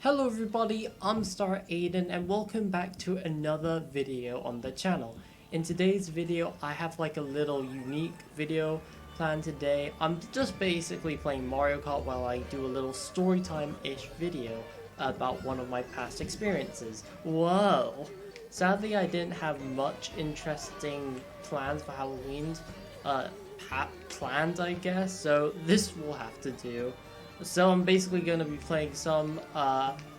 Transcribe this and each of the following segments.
Hello everybody, I'm Star Aiden and welcome back to another video on the channel. In today's video I have like a little unique video planned today. I'm just basically playing Mario Kart while I do a little story time-ish video about one of my past experiences. Whoa! Sadly I didn't have much interesting plans for Halloween, planned I guess, so this will have to do. So I'm basically going to be playing some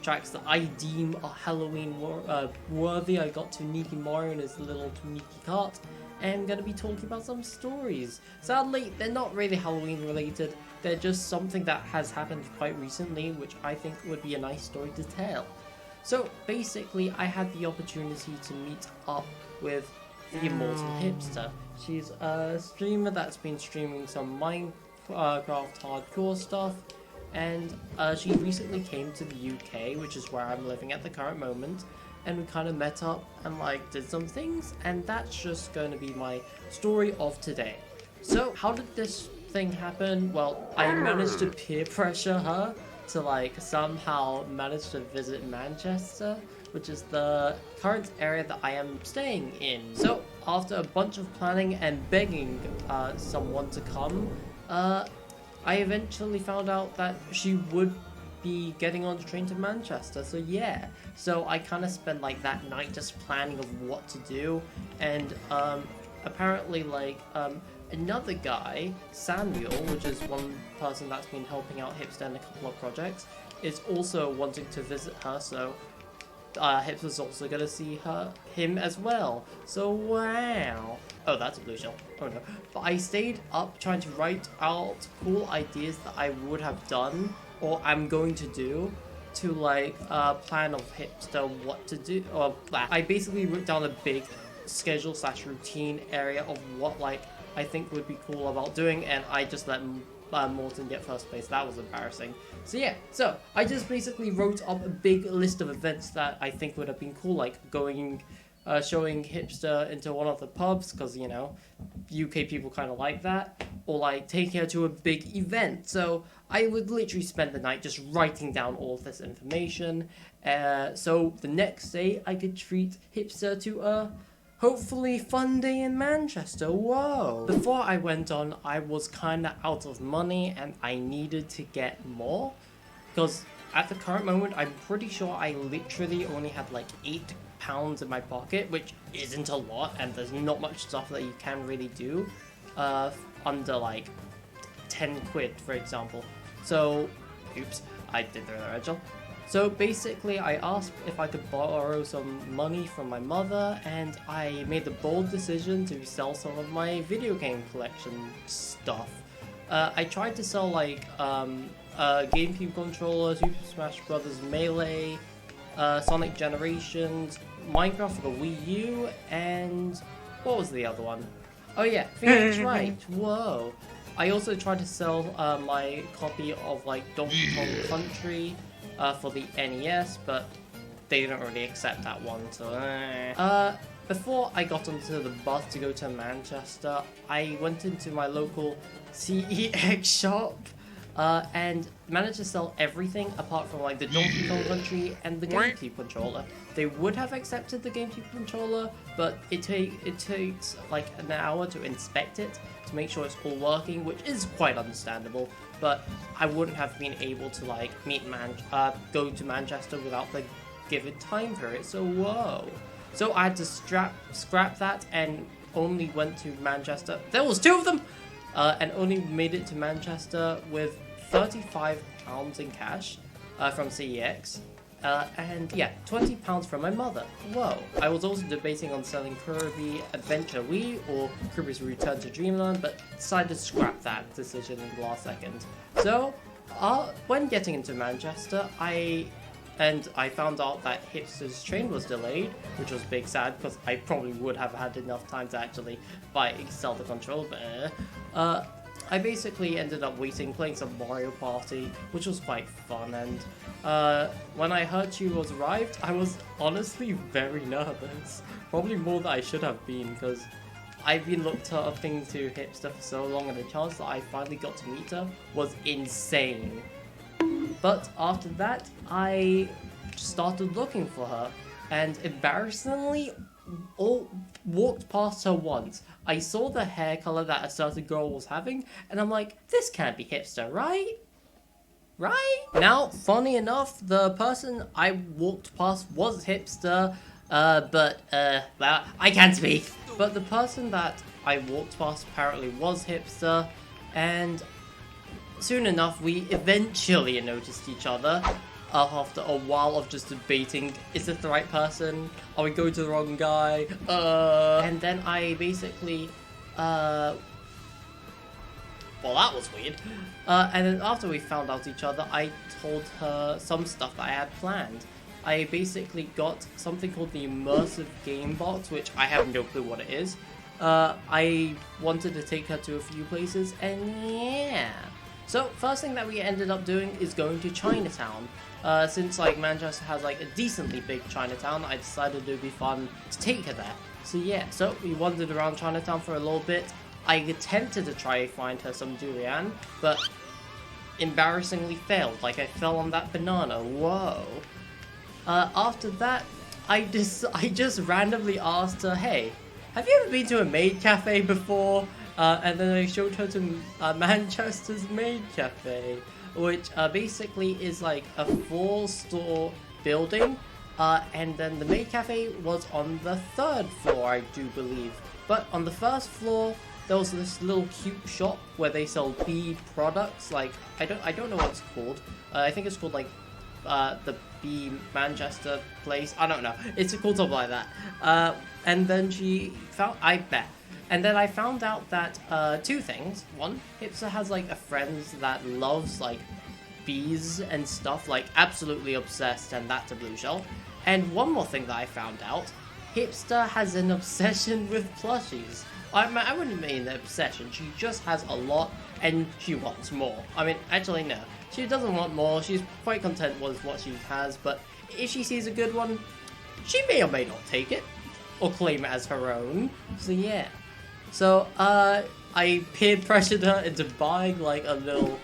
tracks that I deem are Halloween worthy. I got to Niki Mario in his little Niki Kart, and I'm going to be talking about some stories. Sadly, they're not really Halloween related, they're just something that has happened quite recently, which I think would be a nice story to tell. So basically, I had the opportunity to meet up with the Immortal Hipster. She's a streamer that's been streaming some Minecraft hardcore stuff. And she recently came to the UK, which is where I'm living at the current moment, and we kind of met up and like did some things, and that's just going to be my story of today. So how did this thing happen? Well, I managed to peer pressure her to like somehow manage to visit Manchester, which is the current area that I am staying in. So after a bunch of planning and begging someone to come, I eventually found out that she would be getting on the train to Manchester, so yeah. So I kind of spent like that night just planning of what to do, and apparently like another guy, Samuel, which is one person that's been helping out Hipster in a couple of projects, is also wanting to visit her, so Hipster's also gonna see him as well. So wow. Oh, that's a blue shell. Oh no. But I stayed up trying to write out cool ideas that I would have done or I'm going to do to like plan of Hipster what to do. Or I basically wrote down a big schedule / routine area of what like I think would be cool about doing, and I just let Morton get first place. That was embarrassing. So yeah, so I just basically wrote up a big list of events that I think would have been cool, like going, showing Hipster into one of the pubs, because, you know, UK people kind of like that, or like taking her to a big event. So I would literally spend the night just writing down all of this information, so the next day I could treat Hipster to a hopefully fun day in Manchester. Whoa! Before I went on, I was kinda out of money and I needed to get more, because at the current moment I'm pretty sure I literally only had like £8 in my pocket, which isn't a lot, and there's not much stuff that you can really do under like 10 quid, for example. So, oops, I did the original. So basically I asked if I could borrow some money from my mother, and I made the bold decision to sell some of my video game collection stuff. I tried to sell like GameCube controller, Super Smash Bros. Melee, Sonic Generations, Minecraft for the Wii U, and what was the other one? Oh yeah, Phoenix Wright, whoa. I also tried to sell my copy of like Donkey Kong Country, for the NES, but they didn't really accept that one, so before I got onto the bus to go to Manchester, I went into my local CEX shop and managed to sell everything apart from like the Donkey Kong Country and the GameCube controller. They would have accepted the GameCube controller, but it takes like an hour to inspect it to make sure it's all working, which is quite understandable. But I wouldn't have been able to like go to Manchester without the given time period. So whoa! So I had to scrap that and only went to Manchester. There was 2 of them, and only made it to Manchester with £35 in cash from CEX. And yeah, £20 from my mother. Whoa. I was also debating on selling Kirby Adventure Wii or Kirby's Return to Dreamland, but decided to scrap that decision in the last second. So, when getting into Manchester, I found out that Hipster's train was delayed, which was big sad, because I probably would have had enough time to actually sell the controller, but I basically ended up playing some Mario Party, which was quite fun, and when I heard she was arrived, I was honestly very nervous. Probably more than I should have been, because I've been looked up to Hipster for so long, and the chance that I finally got to meet her was insane. But after that, I started looking for her, and embarrassingly, walked past her once. I saw the hair color that a certain girl was having, and I'm like, this can't be hipster, right? Right? Now, funny enough, the person I walked past was hipster, well, I can't speak. But the person that I walked past apparently was hipster, and soon enough, we eventually noticed each other. After a while of just debating, is this the right person? Are we going to the wrong guy? And then I basically, well, that was weird. And then after we found out each other, I told her some stuff that I had planned. I basically got something called the Immersive Game Box, which I have no clue what it is. I wanted to take her to a few places, and yeah. So, first thing that we ended up doing is going to Chinatown. Since like Manchester has like a decently big Chinatown, I decided it would be fun to take her there. So yeah, so we wandered around Chinatown for a little bit. I attempted to try and find her some durian, but embarrassingly failed. Like I fell on that banana. Whoa. After that, I just randomly asked her, hey, have you ever been to a maid cafe before? And then I showed her to Manchester's Maid Cafe, which basically is like a 4-store building, and then the Maid Cafe was on the 3rd floor, I do believe. But on the 1st floor, there was this little cute shop where they sell bee products. Like I don't know what it's called. I think it's called like the Bee Manchester place. I don't know. It's called something like that. And then And then I found out that two things. One, Hipster has like a friend that loves like bees and stuff, like absolutely obsessed, and that's a blue shell. And one more thing that I found out, Hipster has an obsession with plushies. I wouldn't mean an obsession, she just has a lot and she wants more. I mean, actually no, she doesn't want more, she's quite content with what she has, but if she sees a good one, she may or may not take it, or claim it as her own, so yeah. So, I peer pressured her into buying like a little,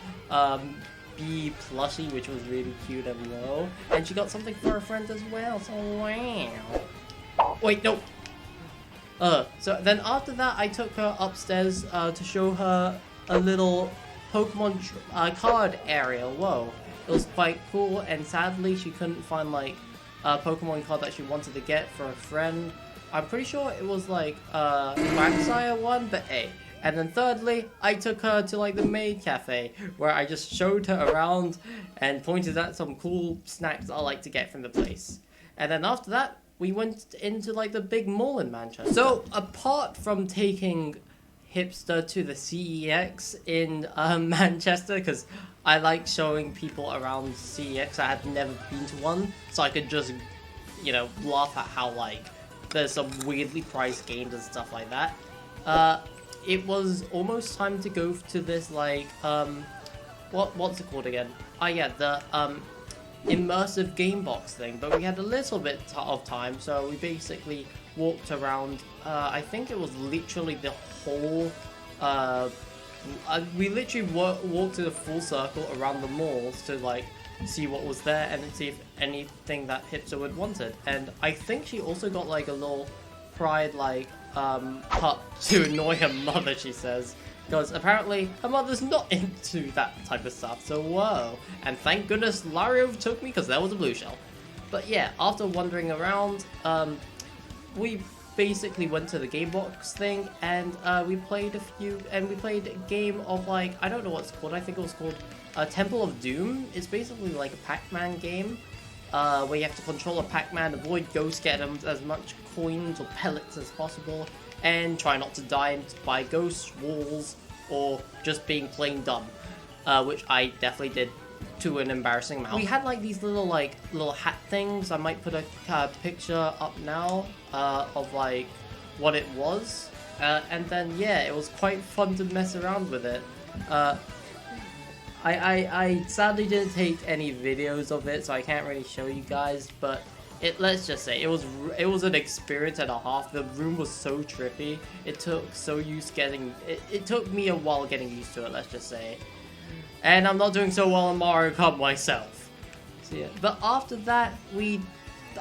bee plushie, which was really cute and low, and she got something for her friend as well, so wow. Wait, no! So then after that, I took her upstairs, to show her a little Pokemon, card area. Whoa. It was quite cool, and sadly, she couldn't find, like, a Pokemon card that she wanted to get for a friend. I'm pretty sure it was, like, Quagsire one, but hey. And then thirdly, I took her to, like, the Maid Cafe, where I just showed her around and pointed at some cool snacks I like to get from the place. And then after that, we went into like the big mall in Manchester. So apart from taking Hipster to the CEX in Manchester, because I like showing people around CEX, I had never been to one, so I could just, you know, laugh at how like there's some weirdly priced games and stuff like that. It was almost time to go to this like what's it called again? Oh yeah, the immersive game box thing, but we had a little bit of time, so we basically walked around. I think it was literally the whole we literally walked in a full circle around the malls to like see what was there and see if anything that Hipster would wanted. And I think she also got like a little pride like pup to annoy her mother, she says. Because apparently her mother's not into that type of stuff, so whoa. And thank goodness Wario took me because there was a blue shell. But yeah, after wandering around, we basically went to the game box thing and we played a game of like, I don't know what it's called, I think it was called Temple of Doom. It's basically like a Pac-Man game where you have to control a Pac-Man, avoid ghosts, get them as much coins or pellets as possible, and try not to die by ghosts, walls, or just being plain dumb, which I definitely did to an embarrassing amount. We had like these little hat things. I might put a picture up now of like what it was, and then yeah, it was quite fun to mess around with it. I sadly didn't take any videos of it, so I can't really show you guys, but let's just say it was an experience and a half. The room was so trippy. It took me a while getting used to it, let's just say. And I'm not doing so well in Mario Kart myself. So yeah, but after that,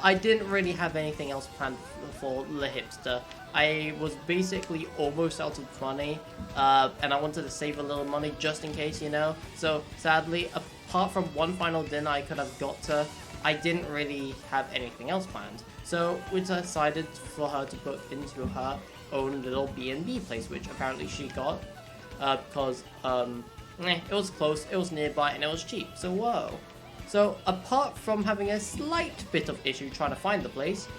I didn't really have anything else planned for the Hipster. I was basically almost out of money, and I wanted to save a little money just in case, you know? So sadly, apart from one final dinner I could have got to, I didn't really have anything else planned. So we decided for her to book into her own little B&B place, which apparently she got, because it was close, it was nearby, and it was cheap, so whoa. So apart from having a slight bit of issue trying to find the place,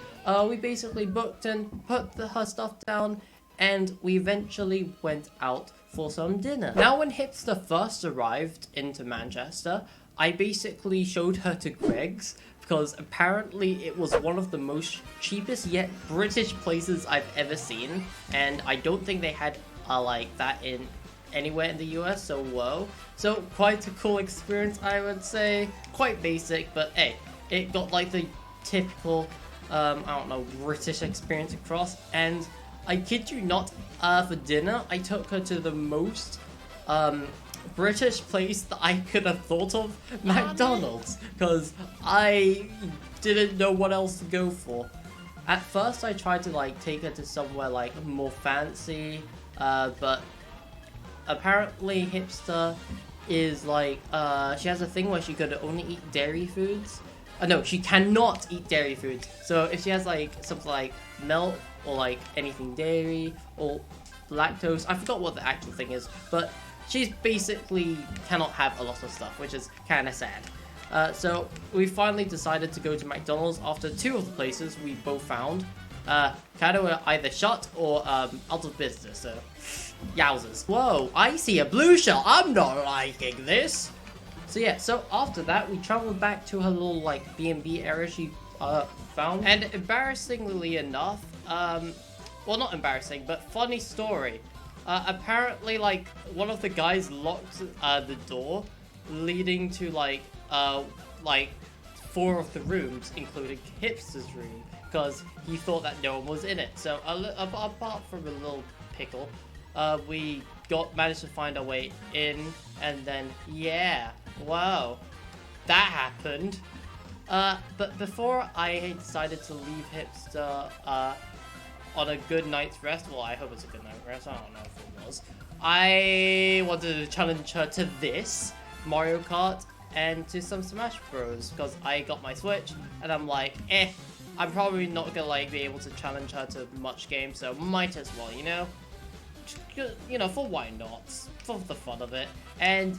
we basically booked and put her stuff down, and we eventually went out for some dinner. Now when Hipster first arrived into Manchester, I basically showed her to Greg's, because apparently it was one of the most cheapest yet British places I've ever seen, and I don't think they had like that in anywhere in the US, so whoa. So quite a cool experience, I would say. Quite basic, but hey, it got like the typical I don't know, British experience across. And I kid you not, for dinner I took her to the most British place that I could have thought of, McDonald's, because I didn't know what else to go for. At first I tried to like take her to somewhere like more fancy, but apparently Hipster is like, she has a thing where she could only eat dairy foods. No, she cannot eat dairy foods. So if she has like something like milk or like anything dairy or lactose, I forgot what the actual thing is, but she's basically cannot have a lot of stuff, which is kind of sad. So we finally decided to go to McDonald's after two of the places we both found kind of were either shut or out of business, so yowzers. Whoa, I see a blue shell, I'm not liking this! So yeah, so after that we traveled back to her little like B&B area she found, and embarrassingly enough, well not embarrassing, but funny story, apparently like one of the guys locked the door leading to like 4 of the rooms, including Hipster's room, because he thought that no one was in it. So apart from a little pickle, we managed to find our way in, and then yeah, wow, that happened. But before I decided to leave Hipster on a good night's rest, well I hope it's a good night's rest, I don't know if it was, I wanted to challenge her to this Mario Kart and to some Smash Bros, because I got my Switch and I'm like, I'm probably not gonna like be able to challenge her to much games, so might as well, you know, for why not, for the fun of it. And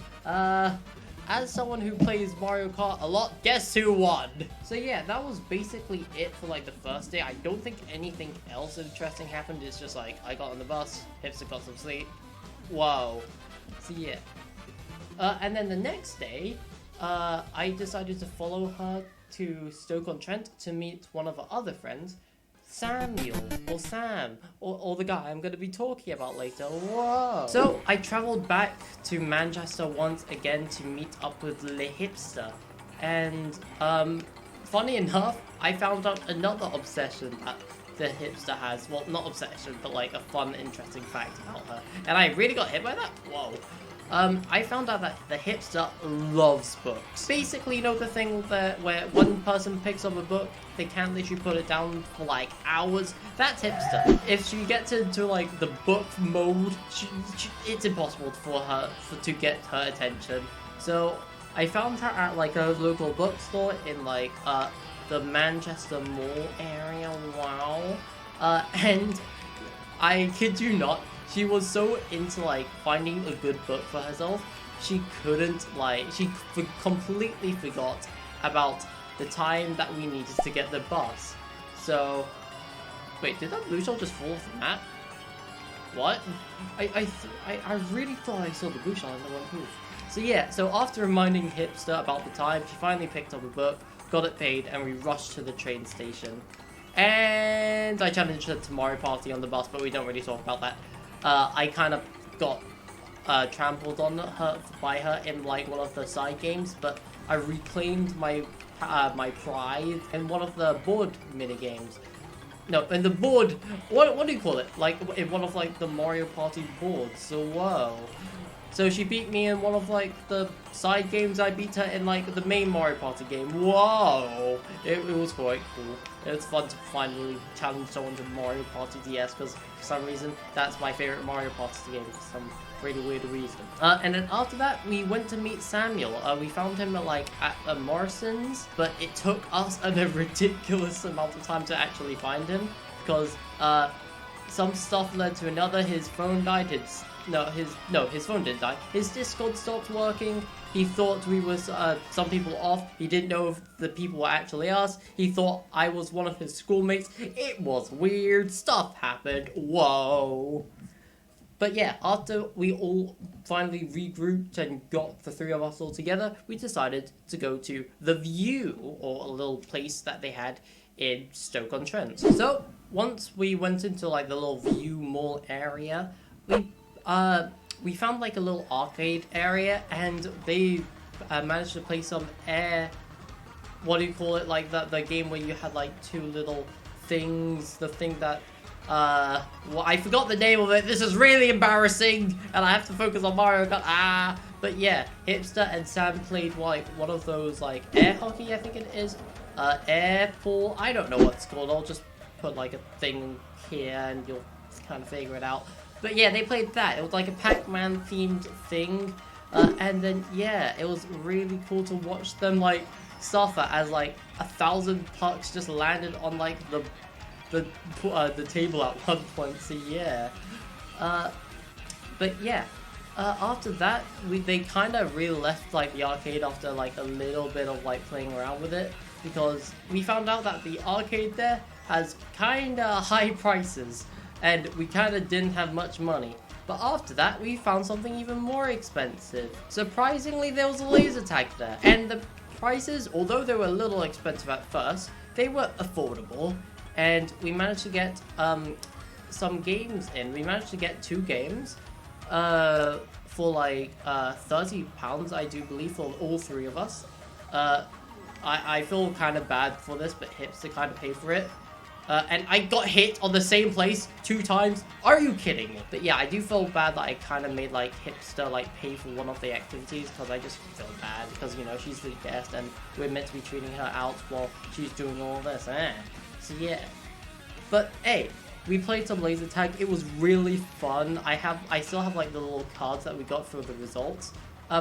as someone who plays Mario Kart a lot, guess who won? So yeah, that was basically it for like the first day. I don't think anything else interesting happened. It's just like I got on the bus, Hipster got some sleep. Whoa. So yeah. And then the next day, I decided to follow her to Stoke-on-Trent to meet one of her other friends, Samuel, or Sam, or the guy I'm going to be talking about later. Whoa! So I travelled back to Manchester once again to meet up with the Hipster, and funny enough, I found out another obsession that the Hipster has. Well, not obsession, but like a fun, interesting fact about her, and I really got hit by that. Whoa! I found out that the Hipster loves books. Basically, you know the thing where one person picks up a book, they can't literally put it down for like hours? That's Hipster. If she gets into like the book mode, it's impossible for her to get her attention. So I found her at like a local bookstore in like the Manchester Mall area. Wow. And I kid you not, she was so into like finding a good book for herself, she couldn't she completely forgot about the time that we needed to get the bus. So, wait, did that blue shell just fall off the map? What? I really thought I saw the blue shell in the one move. So yeah, so after reminding Hipster about the time, she finally picked up a book, got it paid, and we rushed to the train station. And I challenged her to Mario Party on the bus, but we don't really talk about that. I kind of got trampled on by her in like one of the side games, but I reclaimed my my pride in one of the board mini games. No, in the board. What do you call it? Like in one of like the Mario Party boards. So whoa. So she beat me in one of like the side games. I beat her in like the main Mario Party game. Whoa! It was quite cool. It was fun to finally challenge someone to Mario Party DS because for some reason that's my favorite Mario Party game for some really weird reason. And then after that we went to meet Samuel. We found him at Morrison's, but it took us a ridiculous amount of time to actually find him because some stuff led to another. His phone died. His phone didn't die. His Discord stopped working. He thought we was some people off. He didn't know if the people were actually us. He thought I was one of his schoolmates. It was weird. Stuff happened. Whoa. But yeah, after we all finally regrouped and got the three of us all together, we decided to go to The View, or a little place that they had in Stoke-on-Trent. So once we went into like the little View Mall area, we found like a little arcade area, and they managed to play some what do you call it, like the game where you had like two little things, the thing that well, I forgot the name of it. This is really embarrassing, and I have to focus on Mario Kart. But yeah, Hipster and Sam played like one of those like air hockey, I think it is, air pool. I don't know what it's called. I'll just put like a thing here, and you'll kind of figure it out. But yeah, they played that. It was like a Pac-Man themed thing, and then yeah, it was really cool to watch them like suffer as like 1,000 pucks just landed on like the table at one point. So yeah, but yeah, after that they kind of really left like the arcade after like a little bit of like playing around with it, because we found out that the arcade there has kind of high prices, and we kind of didn't have much money. But after that, we found something even more expensive. Surprisingly, there was a laser tag there, and the prices, although they were a little expensive at first, they were affordable. And we managed to get some games in. We managed to get 2 games for like £30, I do believe, for all 3 of us. I feel kind of bad for this, but Hipster kind of paid for it. And I got hit on the same place 2 times. Are you kidding me? But yeah, I do feel bad that I kind of made like Hipster like pay for one of the activities, because I just feel bad because, you know, she's the guest and we're meant to be treating her out while she's doing all this. So yeah. But hey, we played some laser tag. It was really fun. I still have like the little cards that we got for the results.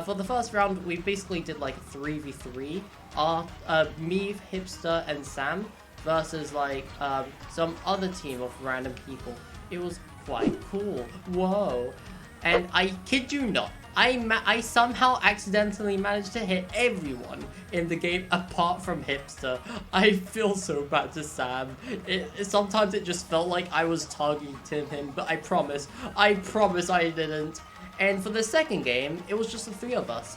For the first round, we basically did like a 3v3. Me, Hipster, and Sam versus like some other team of random people. It was quite cool. Whoa. And I kid you not, I somehow accidentally managed to hit everyone in the game apart from Hipster. I feel so bad to Sam. Sometimes it just felt like I was targeting him, but I promise I didn't. And for the second game, it was just the 3 of us.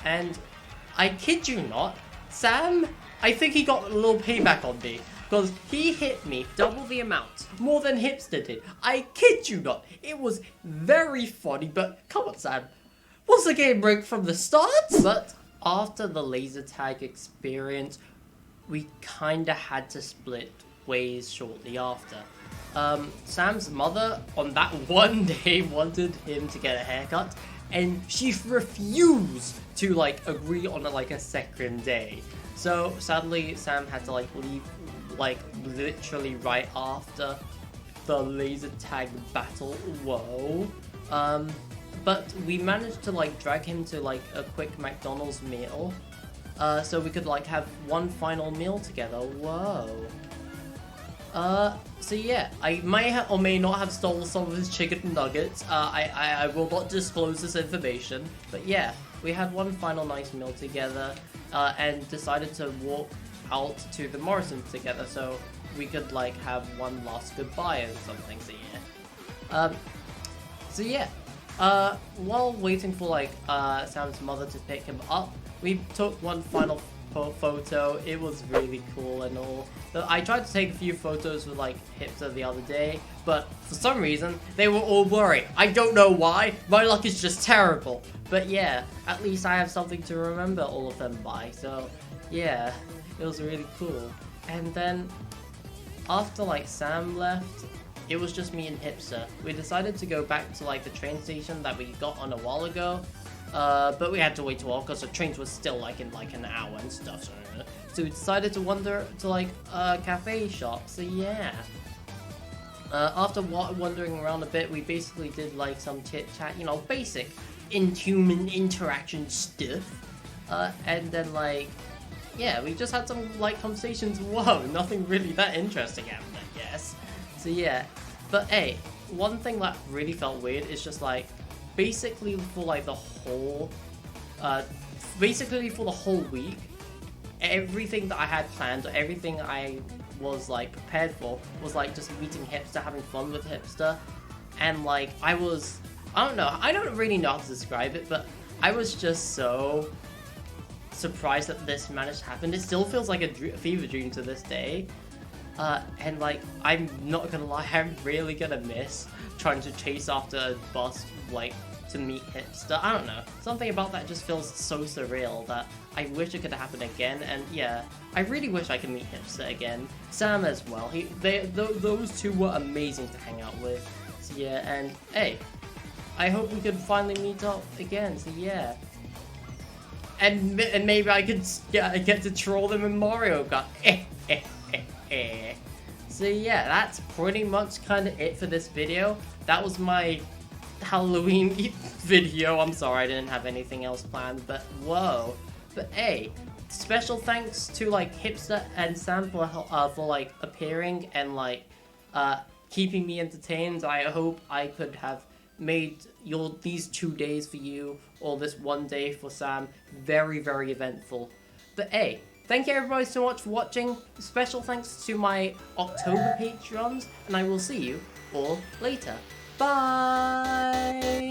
And I kid you not, Sam, I think he got a little payback on me, because he hit me double the amount, more than Hipster did. I kid you not. It was very funny, but come on, Sam. Was the game rigged from the start? But after the laser tag experience, we kinda had to split ways shortly after. Sam's mother on that one day wanted him to get a haircut, and she refused to like agree on like a second day. So sadly, Sam had to like leave like literally right after the laser tag battle. Whoa. But we managed to like drag him to like a quick McDonald's meal, so we could like have one final meal together. Whoa. So yeah, I may or may not have stolen some of his chicken nuggets. I will not disclose this information, but yeah, we had one final nice meal together, and decided to walk out to the Morrisons together so we could like have one last goodbye or something. So yeah, while waiting for like Sam's mother to pick him up, we took one final photo. It was really cool and all. I tried to take a few photos with like Hipster the other day, but for some reason they were all blurry. I don't know why. My luck is just terrible. But yeah, at least I have something to remember all of them by. So yeah, it was really cool. And then after like Sam left, it was just me and Hipster. We decided to go back to like the train station that we got on a while ago, but we had to wait a while because the trains were still like in like an hour and stuff. So we decided to wander to like a cafe shop. So yeah. After wandering around a bit, we basically did like some chit chat, you know, basic inhuman interaction stuff, and then like, yeah, we just had some like conversations. Whoa, nothing really that interesting happened, I guess. So yeah, but hey, one thing that really felt weird is just like, basically for like the whole, week, everything that I had planned, or everything I was like prepared for, was like just meeting Hipster, having fun with Hipster, and like I don't know, I don't really know how to describe it, but I was just so surprised that this managed to happen. It still feels like a fever dream to this day, and like I'm not gonna lie, I'm really gonna miss trying to chase after a bus like to meet Hipster. I don't know, something about that just feels so surreal that I wish it could happen again. And yeah, I really wish I could meet Hipster again. Sam as well. Those two were amazing to hang out with. So yeah, and hey, I hope we could finally meet up again. So yeah, and maybe I could get to troll them in Mario Kart. So yeah, that's pretty much kind of it for this video. That was my Halloween video. I'm sorry I didn't have anything else planned, but whoa. But hey, special thanks to like Hipster and Sam for like appearing and like keeping me entertained. I hope I could have made these 2 days for you, or this one day for Sam, very, very eventful. But hey, thank you everybody so much for watching. Special thanks to my October Patreons, and I will see you all later. Bye!